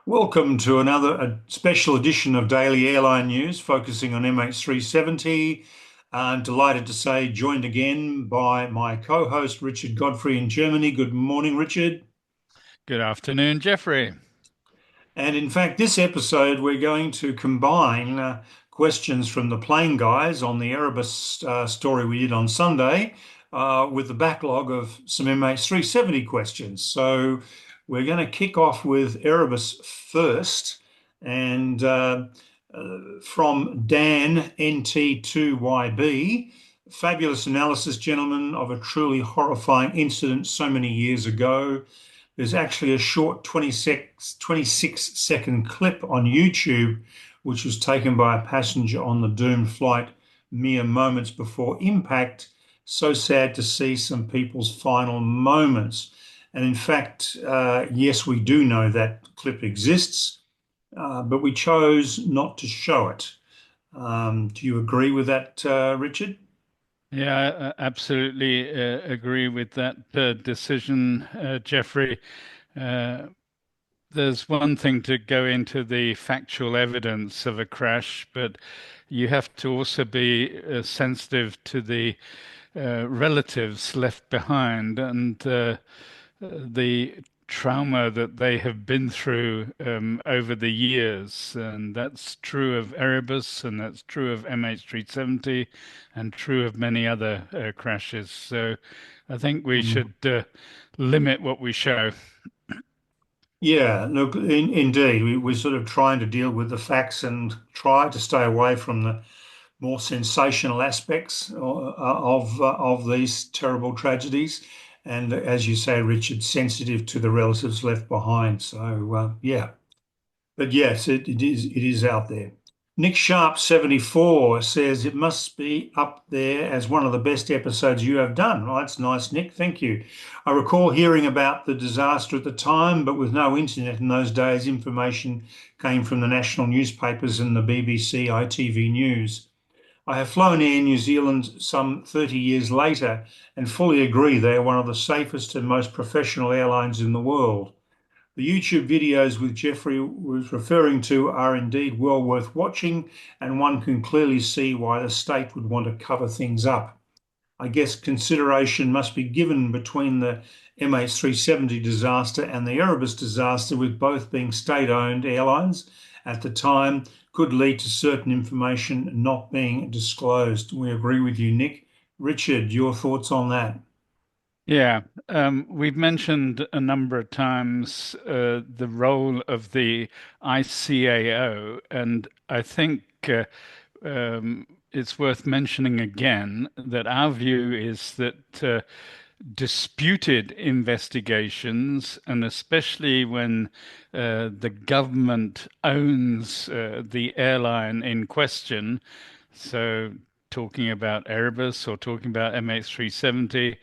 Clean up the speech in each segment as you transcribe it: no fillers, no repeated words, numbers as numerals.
Welcome to another special edition of Daily Airline News focusing on MH370. I'm delighted to say joined again by my co-host Richard Godfrey in Germany. Good morning, Richard. Good afternoon, Jeffrey. And in fact, this episode we're going to combine questions from the plane guys on the Erebus story we did on Sunday with the backlog of some MH370 questions. So we're going to kick off with Erebus first. And from Dan NT2YB, fabulous analysis, gentlemen, of a truly horrifying incident so many years ago. There's actually a short 26-second clip on YouTube, which was taken by a passenger on the doomed flight mere moments before impact. So sad to see some people's final moments. And in fact, yes, we do know that clip exists, but we chose not to show it. Do you agree with that, Richard? Yeah, I absolutely agree with that decision, Jeffrey. Uh, there's one thing to go into the factual evidence of a crash, but you have to also be sensitive to the relatives left behind and the trauma that they have been through over the years. And that's true of Erebus, and that's true of MH370, and true of many other crashes. So I think we should limit what we show. Yeah, look, indeed, we're sort of trying to deal with the facts and try to stay away from the more sensational aspects of these terrible tragedies. And as you say, Richard, sensitive to the relatives left behind. So yeah, but yes, it is out there. Nick Sharp 74 says it must be up there as one of the best episodes you have done. Oh, that's nice, Nick. Thank you. I recall hearing about the disaster at the time, but with no internet in those days, information came from the national newspapers and the BBC ITV News. I have flown Air New Zealand some 30 years later and fully agree they are one of the safest and most professional airlines in the world. The YouTube videos with Jeffrey was referring to are indeed well worth watching, and one can clearly see why the state would want to cover things up. I guess consideration must be given between the MH370 disaster and the Erebus disaster, with both being state-owned airlines at the time, could lead to certain information not being disclosed. We agree with you, Nick. Richard, your thoughts on that? Yeah, we've mentioned a number of times the role of the ICAO, and I think it's worth mentioning again that our view is that disputed investigations, and especially when the government owns the airline in question, so talking about Airbus or talking about MH370,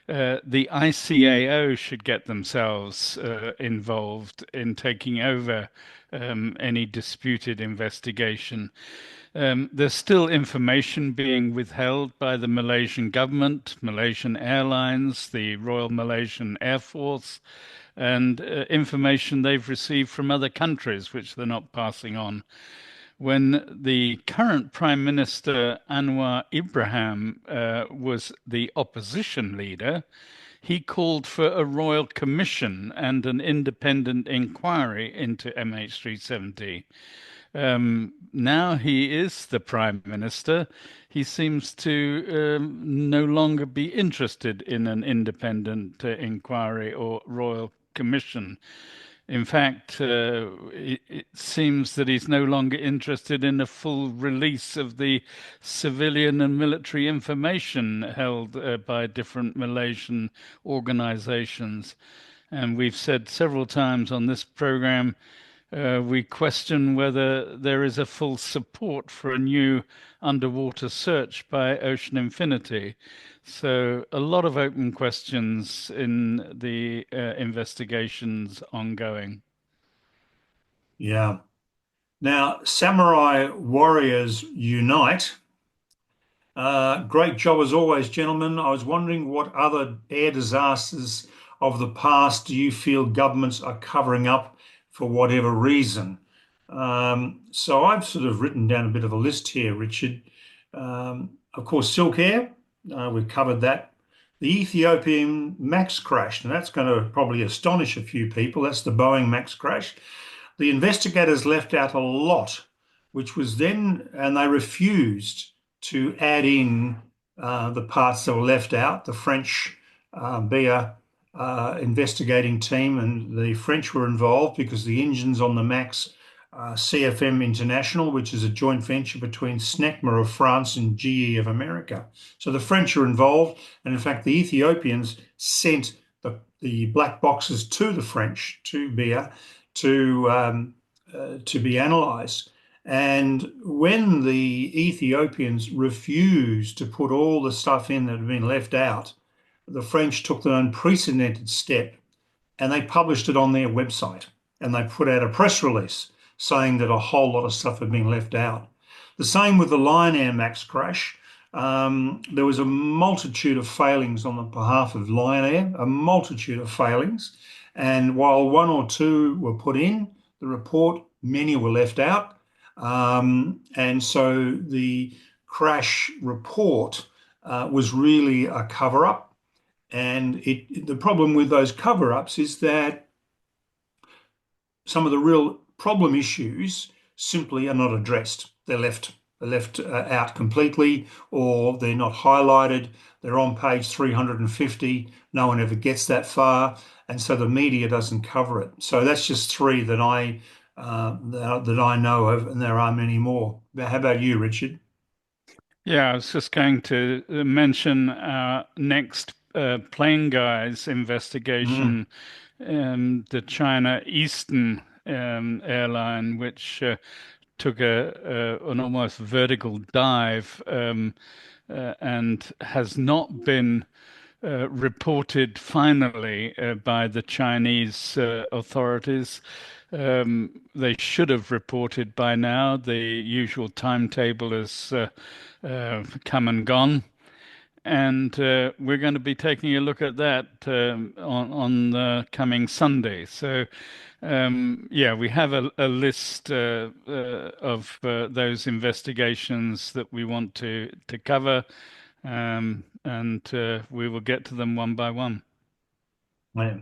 the ICAO should get themselves involved in taking over any disputed investigation. There's still information being withheld by the Malaysian government, Malaysian Airlines, the Royal Malaysian Air Force, and information they've received from other countries, which they're not passing on. When the current Prime Minister Anwar Ibrahim was the opposition leader, he called for a royal commission and an independent inquiry into MH370. Now he is the Prime Minister. He seems to no longer be interested in an independent inquiry or royal commission. In fact, it seems that he's no longer interested in a full release of the civilian and military information held by different Malaysian organizations. And we've said several times on this program, we question whether there is a full support for a new underwater search by Ocean Infinity. So, a lot of open questions in the investigations ongoing. Yeah. Now, Samurai Warriors Unite. Great job as always, gentlemen. I was wondering what other air disasters of the past do you feel governments are covering up for whatever reason. So I've sort of written down a bit of a list here, Richard. Of course, Silk Air, we've covered that. The Ethiopian MAX crash, and that's going to probably astonish a few people. That's the Boeing MAX crash. The investigators left out a lot, which was then, and they refused to add in the parts that were left out. The French BIA investigating team and the French were involved because the engines on the MAX CFM International, which is a joint venture between SNECMA of France and GE of America. So the French are involved, and in fact, the Ethiopians sent the black boxes to the French, to BIA, to be analysed. And when the Ethiopians refused to put all the stuff in that had been left out, the French took an unprecedented step and they published it on their website and they put out a press release saying that a whole lot of stuff had been left out. The same with the Lion Air Max crash. There was a multitude of failings on the behalf of Lion Air, a multitude of failings. And while one or two were put in the report, many were left out. And so the crash report was really a cover up. And the problem with those cover ups is that some of the real problem issues simply are not addressed. They're left out completely, or they're not highlighted. They're on page 350. No one ever gets that far, and so the media doesn't cover it. So that's just three that I know of, and there are many more. How about you, Richard? Yeah, I was just going to mention our next plane guys Mm, investigation, the China Eastern airline, which took an almost vertical dive and has not been reported finally by the Chinese authorities. They should have reported by now. The usual timetable has come and gone. And we're going to be taking a look at that on the coming Sunday. So, yeah, we have a list of those investigations that we want to cover, and we will get to them one by one. yeah.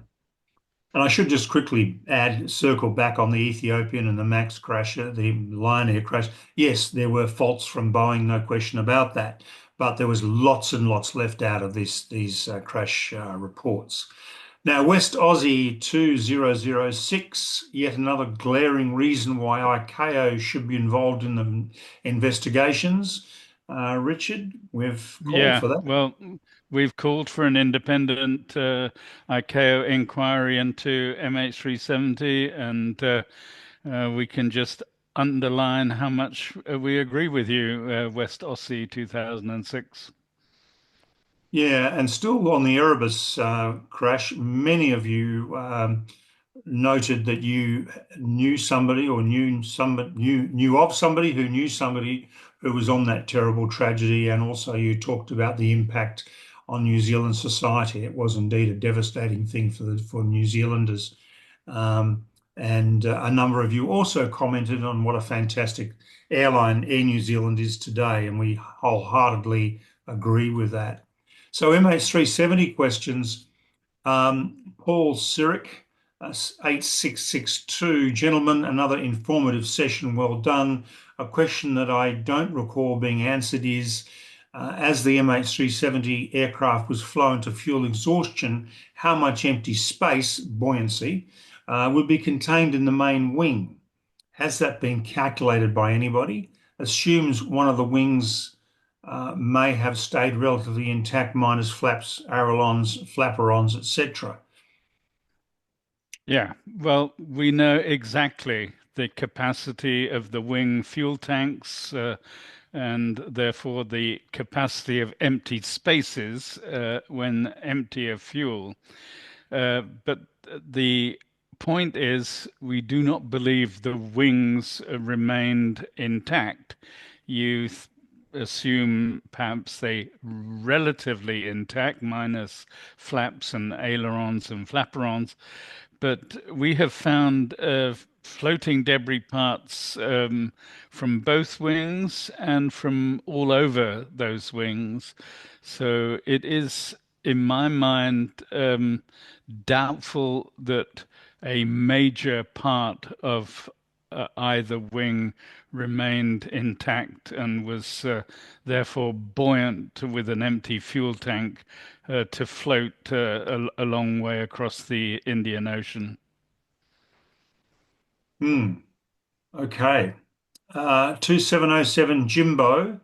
And I should just quickly circle back on the Ethiopian and the MAX crash, the Lion Air crash. Yes, there were faults from Boeing, no question about that. But there was lots and lots left out of these crash reports. Now, West Aussie 2006, yet another glaring reason why ICAO should be involved in the investigations. Richard, we've called Yeah, for that. well, we've called for an independent ICAO inquiry into MH370, and we can just underline how much we agree with you, West Aussie 2006. Yeah, and still on the Erebus crash, many of you noted that you knew somebody or knew of somebody who knew somebody who was on that terrible tragedy, and also you talked about the impact on New Zealand society. It was indeed a devastating thing for New Zealanders. And a number of you also commented on what a fantastic airline Air New Zealand is today, and we wholeheartedly agree with that. So MH370 questions. Paul Sirik, 8662. Gentlemen, another informative session. Well done. A question that I don't recall being answered is, as the MH370 aircraft was flown to fuel exhaustion, how much empty space, buoyancy, would be contained in the main wing? Has that been calculated by anybody? Assumes one of the wings may have stayed relatively intact, minus flaps, ailerons, flaperons, etc. Yeah, well, we know exactly the capacity of the wing fuel tanks, and therefore the capacity of empty spaces when empty of fuel. But the point is, we do not believe the wings remained intact. You assume perhaps they relatively intact, minus flaps and ailerons and flaperons, but we have found floating debris parts from both wings and from all over those wings. So it is, in my mind, doubtful that a major part of either wing remained intact and was therefore buoyant with an empty fuel tank to float a long way across the Indian Ocean. Hmm. Okay. 2707 Jimbo.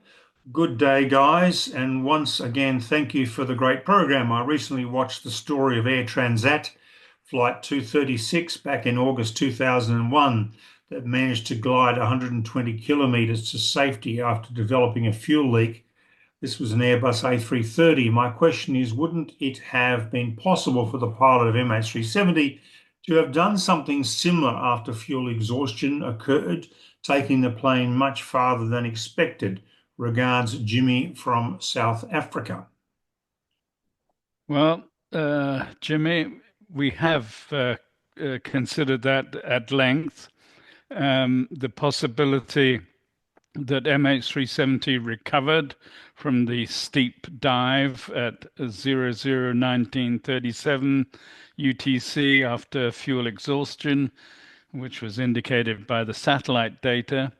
Good day, guys. And once again, thank you for the great program. I recently watched the story of Air Transat Flight 236 back in August 2001 that managed to glide 120 kilometers to safety after developing a fuel leak. This was an Airbus A330. My question is, wouldn't it have been possible for the pilot of MH370 to have done something similar after fuel exhaustion occurred, taking the plane much farther than expected? Regards, Jimmy from South Africa. Well, Jimmy, we have considered that at length. The possibility that MH370 recovered from the steep dive at 001937 UTC after fuel exhaustion, which was indicated by the satellite data.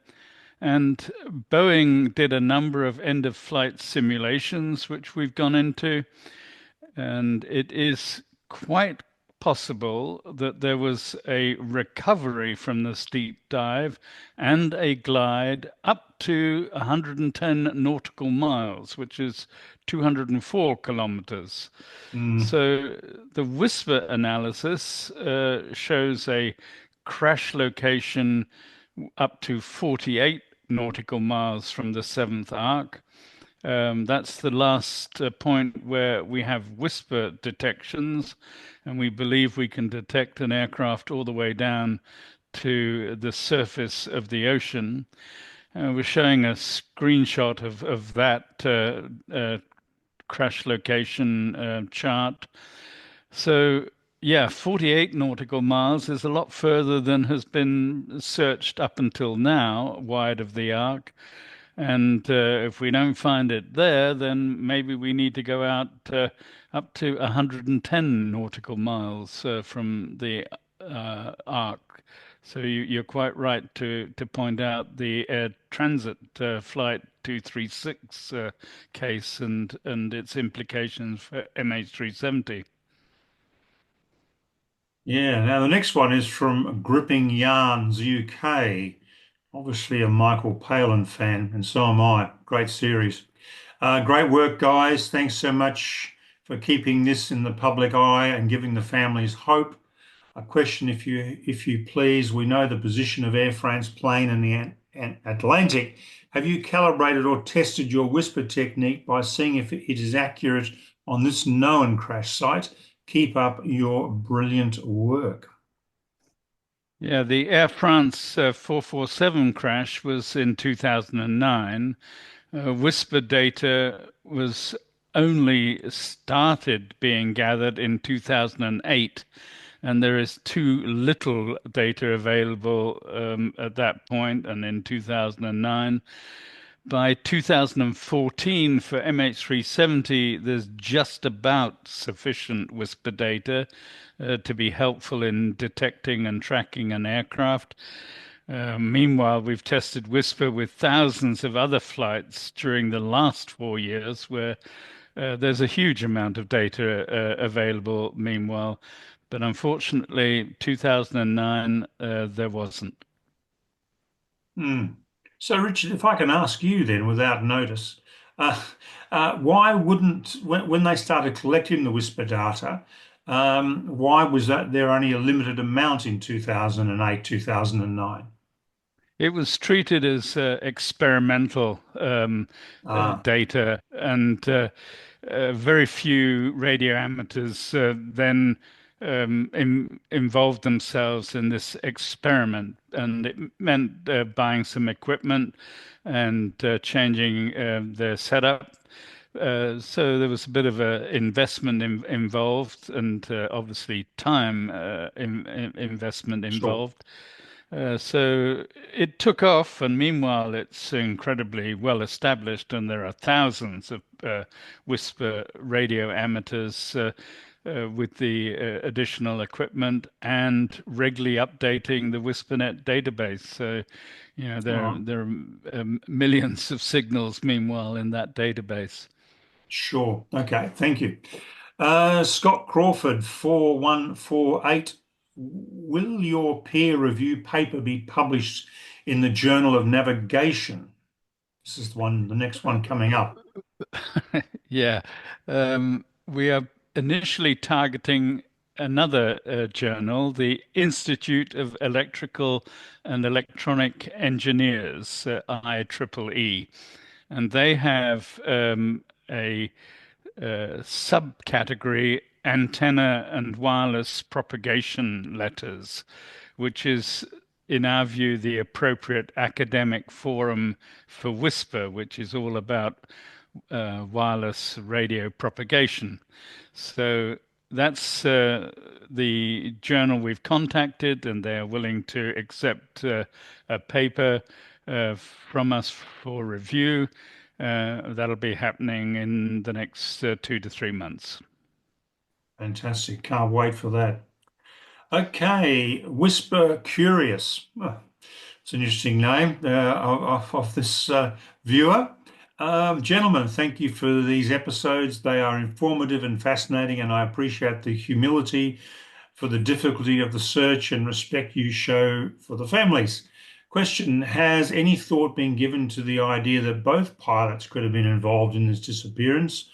And Boeing did a number of end of flight simulations, which we've gone into. And it is quite possible that there was a recovery from the steep dive and a glide up to 110 nautical miles, which is 204 kilometers. Mm, So the Whisper analysis shows a crash location up to 48 nautical miles from the seventh arc. That's the last point where we have whisper detections, and we believe we can detect an aircraft all the way down to the surface of the ocean. We're showing a screenshot of that crash location chart. So, yeah, 48 nautical miles is a lot further than has been searched up until now, wide of the arc. And if we don't find it there, then maybe we need to go out up to 110 nautical miles from the arc. So you're quite right to point out the air transit flight 236 case and its implications for MH370. yeah, now the next one is from Gripping Yarns UK. Obviously a Michael Palin fan, and so am I. Great series. Great work, guys. Thanks so much for keeping this in the public eye and giving the families hope. A question, if you please. We know the position of Air France plane in the Atlantic. Have you calibrated or tested your whisper technique by seeing if it is accurate on this known crash site? Keep up your brilliant work. Yeah, the Air France 447 crash was in 2009. Whisper data was only started being gathered in 2008, and there is too little data available at that point and in 2009. By 2014, for MH370, there's just about sufficient whisper data to be helpful in detecting and tracking an aircraft. Meanwhile, we've tested Whisper with thousands of other flights during the last 4 years where there's a huge amount of data available meanwhile. But unfortunately, 2009, there wasn't. Hmm. So, Richard, if I can ask you then, without notice, uh, why wouldn't, when they started collecting the whisper data, why was that there only a limited amount in 2008, 2009? It was treated as experimental Ah, data, and very few radio amateurs then involved themselves in this experiment. And it meant buying some equipment and changing their setup. So there was a bit of a investment involved, and obviously time investment Sure. involved. So it took off, and meanwhile, it's incredibly well established, and there are thousands of Whisper radio amateurs with the additional equipment and regularly updating the WhisperNet database. So, All there right. there are millions of signals meanwhile in that database. Sure. Okay. Thank you. Scott Crawford, 4148. Will your peer review paper be published in the Journal of Navigation? This is the next one coming up. Yeah, we are initially targeting another journal, the Institute of Electrical and Electronic Engineers, IEEE, and they have a subcategory antenna and wireless propagation letters, which is, in our view, the appropriate academic forum for Whisper, which is all about wireless radio propagation. So that's the journal we've contacted, and they're willing to accept a paper from us for review. That'll be happening in the next 2 to 3 months. Fantastic. Can't wait for that. Okay. Whisper Curious. Oh, it's an interesting name of this viewer. Gentlemen, thank you for these episodes. They are informative and fascinating, and I appreciate the humility for the difficulty of the search and respect you show for the families. Question: has any thought been given to the idea that both pilots could have been involved in this disappearance?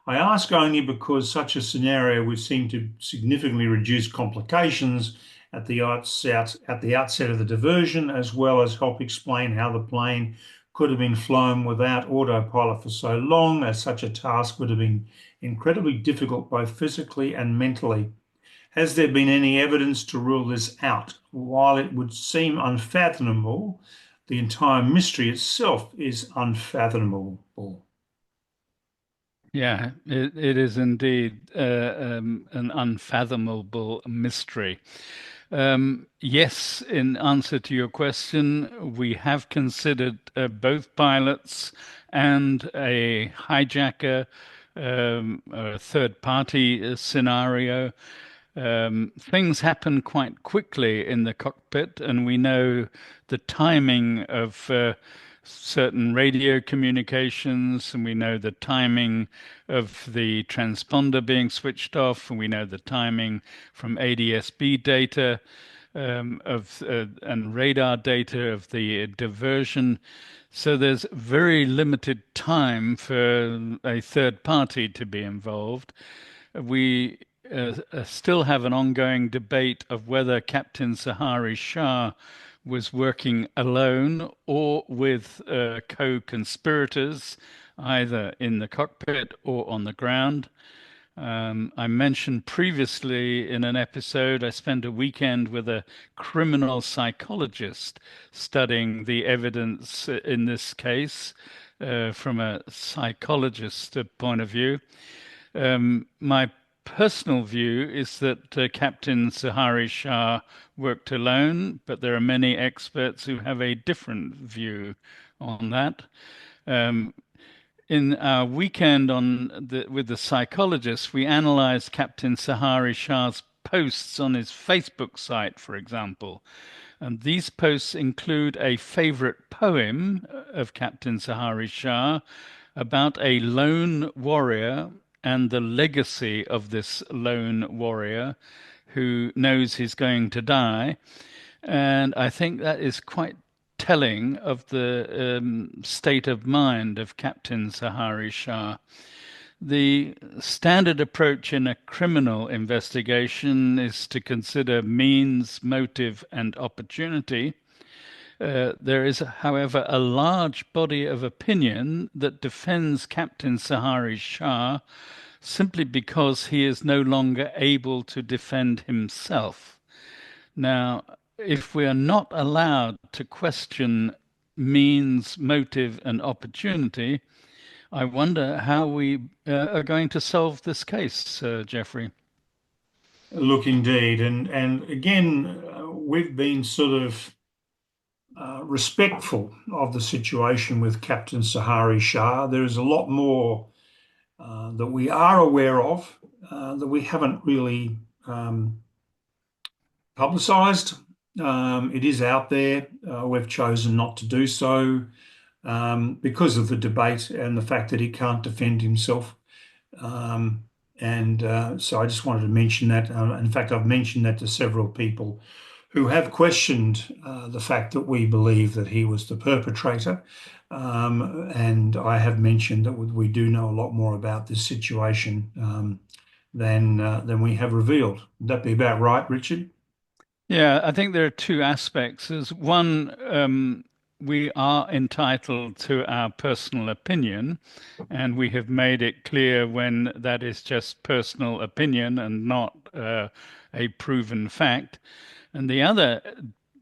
I ask only because such a scenario would seem to significantly reduce complications at the outset of the diversion, as well as help explain how the plane could have been flown without autopilot for so long, as such a task would have been incredibly difficult both physically and mentally. Has there been any evidence to rule this out? While it would seem unfathomable, the entire mystery itself is unfathomable. Yeah, it is indeed an unfathomable mystery. Yes, in answer to your question, we have considered both pilots and a hijacker, a third party scenario. Things happen quite quickly in the cockpit, and we know the timing of certain radio communications, and we know the timing of the transponder being switched off, and we know the timing from ADS-B data of and radar data of the diversion. So there's very limited time for a third party to be involved. We still have an ongoing debate of whether Captain Sahari Shah was working alone or with co-conspirators, either in the cockpit or on the ground. I mentioned previously in an episode, I spent a weekend with a criminal psychologist studying the evidence in this case from a psychologist's point of view. My personal view is that Captain Sahari Shah worked alone, but there are many experts who have a different view on that. Um, in our weekend with the psychologist, we analyzed Captain Sahari Shah's posts on his Facebook site, for example. And these posts include a favorite poem of Captain Sahari Shah about a lone warrior and the legacy of this lone warrior who knows he's going to die. And I think that is quite telling of the state of mind of Captain Sahari Shah. The standard approach in a criminal investigation is to consider means, motive, and opportunity. There is, however, a large body of opinion that defends Captain Sahari Shah simply because he is no longer able to defend himself. Now, if we are not allowed to question means, motive, and opportunity, I wonder how we are going to solve this case, Jeffrey. Look, indeed, and again, we've been sort of respectful of the situation with Captain Sahari Shah. There is a lot more that we are aware of that we haven't really publicised. It is out there. We've chosen not to do so because of the debate and the fact that he can't defend himself. Um, and so I just wanted to mention that. In fact, I've mentioned that to several people who have questioned the fact that we believe that he was the perpetrator. And I have mentioned that we do know a lot more about this situation than we have revealed. Would that be about right, Richard? Yeah, I think there are two aspects. There's one, we are entitled to our personal opinion, and we have made it clear when that is just personal opinion and not a proven fact. And the other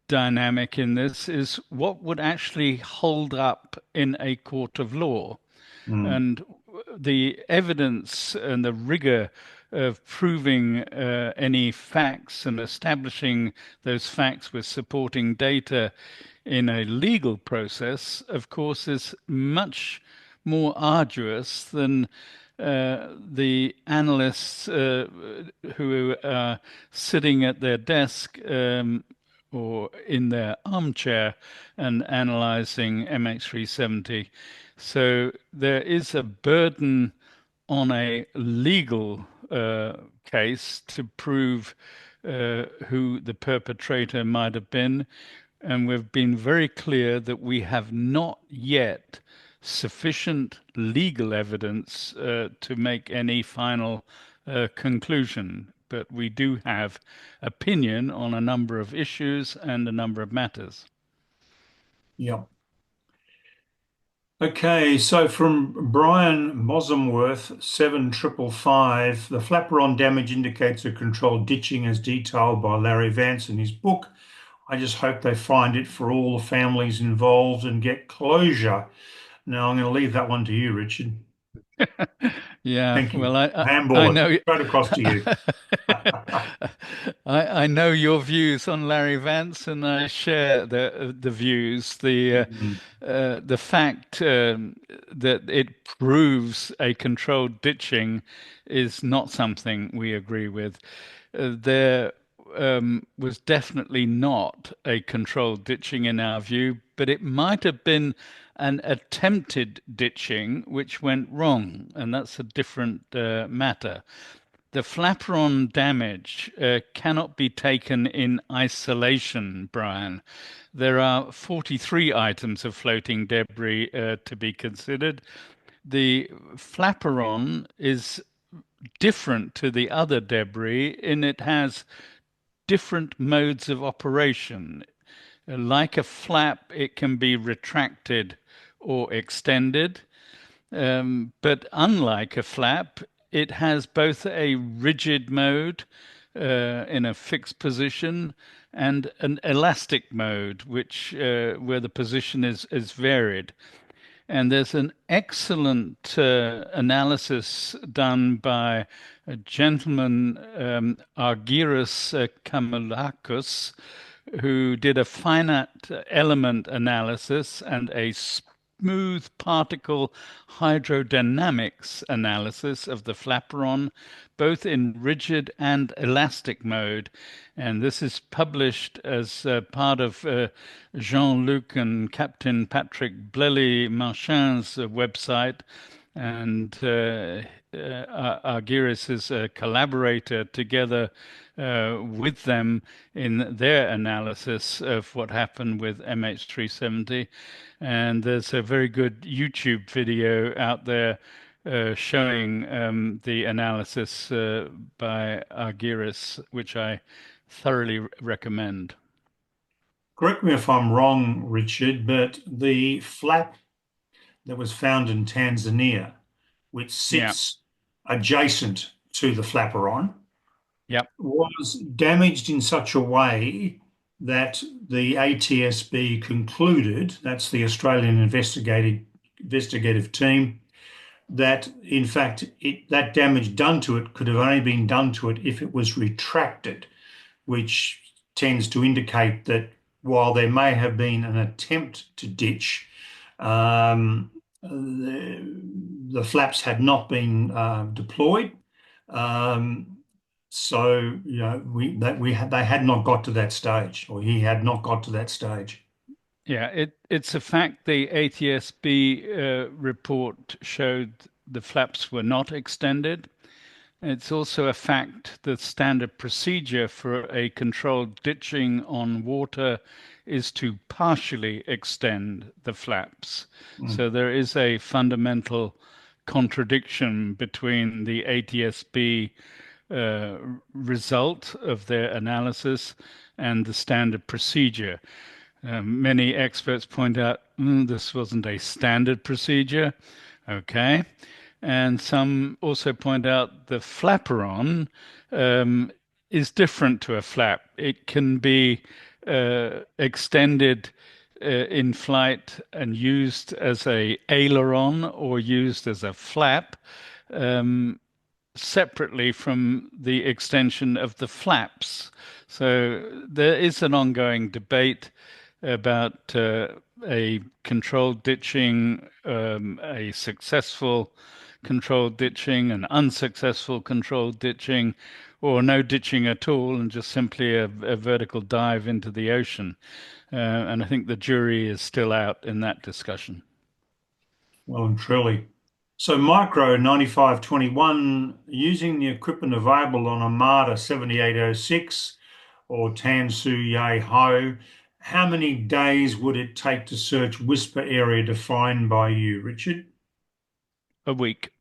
dynamic in this is what would actually hold up in a court of law. Mm, And the evidence and the rigor of proving any facts and establishing those facts with supporting data in a legal process, of course, is much more arduous than the analysts who are sitting at their desk or in their armchair and analyzing MH370. So there is a burden on a legal case to prove who the perpetrator might have been. And we've been very clear that we have not yet sufficient legal evidence to make any final conclusion. But we do have opinion on a number of issues and a number of matters. yeah. Okay, so from Brian Mosumworth, 7555, the flaperon damage indicates a controlled ditching as detailed by Larry Vance in his book. I just hope they find it for all the families involved and get closure. Now, I'm going to leave that one to you, Richard. Yeah, Thank you. well, I Handball it know straight across to you. I know your views on Larry Vance, and I share the views. Mm, The fact that it proves a controlled ditching is not something we agree with. There was definitely not a controlled ditching in our view, but it might have been an attempted ditching which went wrong, and that's a different matter. The flaperon damage cannot be taken in isolation, Brian. There are 43 items of floating debris to be considered. The flaperon is different to the other debris in it has different modes of operation. Like a flap, it can be retracted or extended. But unlike a flap, it has both a rigid mode in a fixed position and an elastic mode, which where the position is varied. And there's an excellent analysis done by a gentleman, Argyros Kamalakos, who did a finite element analysis and a smooth particle hydrodynamics analysis of the flaperon, both in rigid and elastic mode. And this is published as part of Jean-Luc and Captain Patrick Blely-Marchand's website. And Argyris is a collaborator together with them in their analysis of what happened with MH370. And there's a very good YouTube video out there showing the analysis by Argyris, which I thoroughly recommend. Correct me if I'm wrong, Richard, but the flap that was found in Tanzania, which Yeah, sits adjacent to the flaperon, yep, was damaged in such a way that the ATSB concluded, that's the Australian investigative team, that in fact that damage done to it could have only been done to it if it was retracted, which tends to indicate that while there may have been an attempt to ditch, the flaps had not been deployed. Um, so they had not got to that stage, or he had not got to that stage. Yeah, it's a fact the ATSB report showed the flaps were not extended. It's also a fact that standard procedure for a controlled ditching on water is to partially extend the flaps. Mm. So there is a fundamental contradiction between the ATSB uh, result of their analysis and the standard procedure. Many experts point out this wasn't a standard procedure. Okay. And some also point out the flaperon um, is different to a flap. It can be extended in flight and used as a aileron or used as a flap. Um, Separately from the extension of the flaps. So there is an ongoing debate about a controlled ditching, a successful controlled ditching, an unsuccessful controlled ditching, or no ditching at all, and just simply a vertical dive into the ocean. And I think the jury is still out in that discussion. Well and truly. So Micro 9521, using the equipment available on Armada 7806 or Tansu Ye Ho, how many days would it take to search Whisper area defined by you, Richard? A week.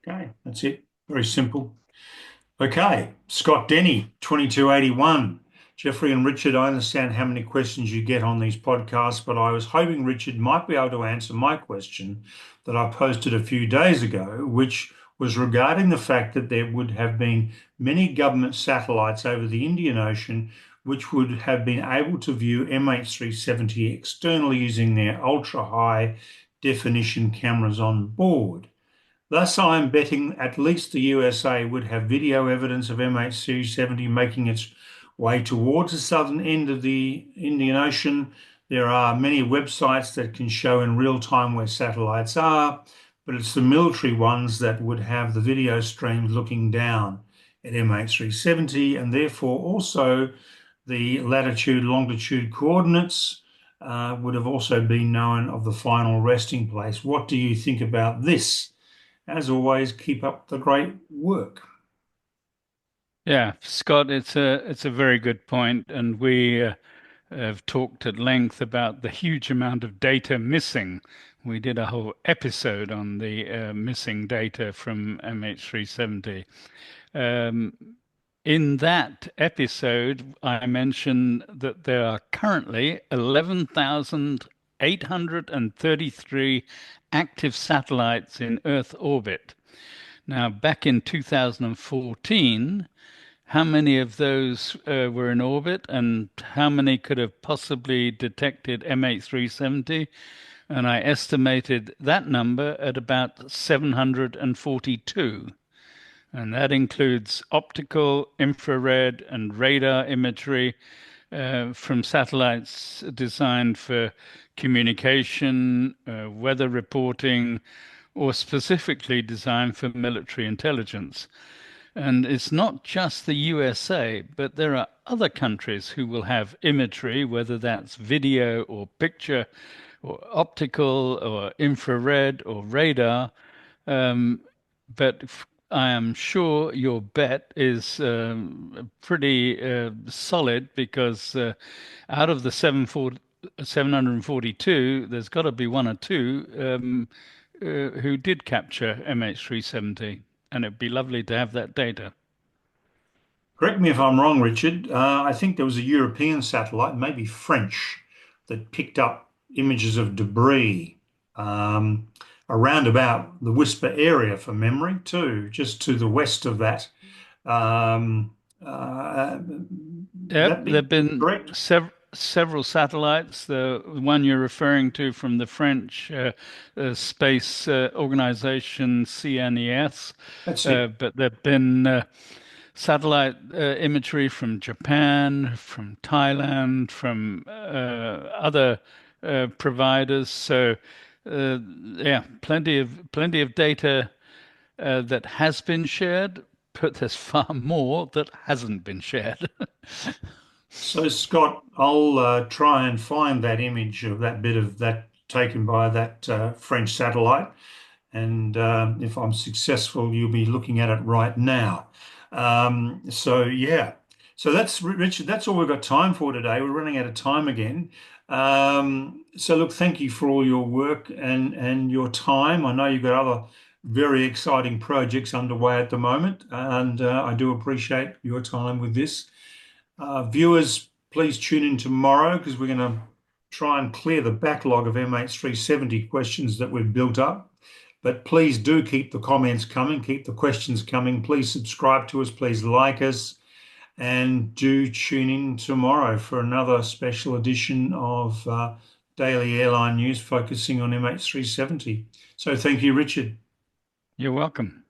Okay, that's it. Very simple. Okay, Scott Denny, 2281. Jeffrey and Richard, I understand how many questions you get on these podcasts, but I was hoping Richard might be able to answer my question that I posted a few days ago, which was regarding the fact that there would have been many government satellites over the Indian Ocean which would have been able to view MH370 externally using their ultra high definition cameras on board. Thus, I am betting at least the USA would have video evidence of MH370 making its way towards the southern end of the Indian Ocean. There are many websites that can show in real time where satellites are, but it's the military ones that would have the video streams looking down at MH370 and therefore also the latitude, longitude coordinates would have also been known of the final resting place. What do you think about this? As always, keep up the great work. Yeah, Scott, it's a very good point, and we have talked at length about the huge amount of data missing. We did a whole episode on the missing data from MH370. Um, in that episode, I mentioned that there are currently 11,833 active satellites in Earth orbit. Now, back in 2014, how many of those were in orbit and how many could have possibly detected MH370? And I estimated that number at about 742. And that includes optical, infrared, and radar imagery from satellites designed for communication, weather reporting, or specifically designed for military intelligence. And it's not just the USA, but there are other countries who will have imagery, whether that's video or picture or optical or infrared or radar. Um, but I am sure your bet is pretty solid because out of the 742, there's got to be one or two who did capture MH370, and it'd be lovely to have that data. Correct me if I'm wrong, Richard. I think there was a European satellite, maybe French, that picked up images of debris um, around about the Whisper area, from memory, too, just to the west of that. Um, uh, Yep, that be there've been correct? several satellites. The one you're referring to from the French space organization CNES, That's it. but there've been satellite imagery from Japan, from Thailand, from other providers. So, yeah, plenty of data that has been shared, but there's far more that hasn't been shared. So, Scott, I'll try and find that image of that bit of that taken by that French satellite. And if I'm successful, you'll be looking at it right now. Yeah. So that's Richard. That's all we've got time for today. We're running out of time again. So look, thank you for all your work and your time. I know you've got other very exciting projects underway at the moment, and I do appreciate your time with this. Viewers, please tune in tomorrow because we're going to try and clear the backlog of MH370 questions that we've built up. But please do keep the comments coming, keep the questions coming. Please subscribe to us, please like us, and do tune in tomorrow for another special edition of Daily Airline News focusing on MH370. So thank you, Richard. You're welcome.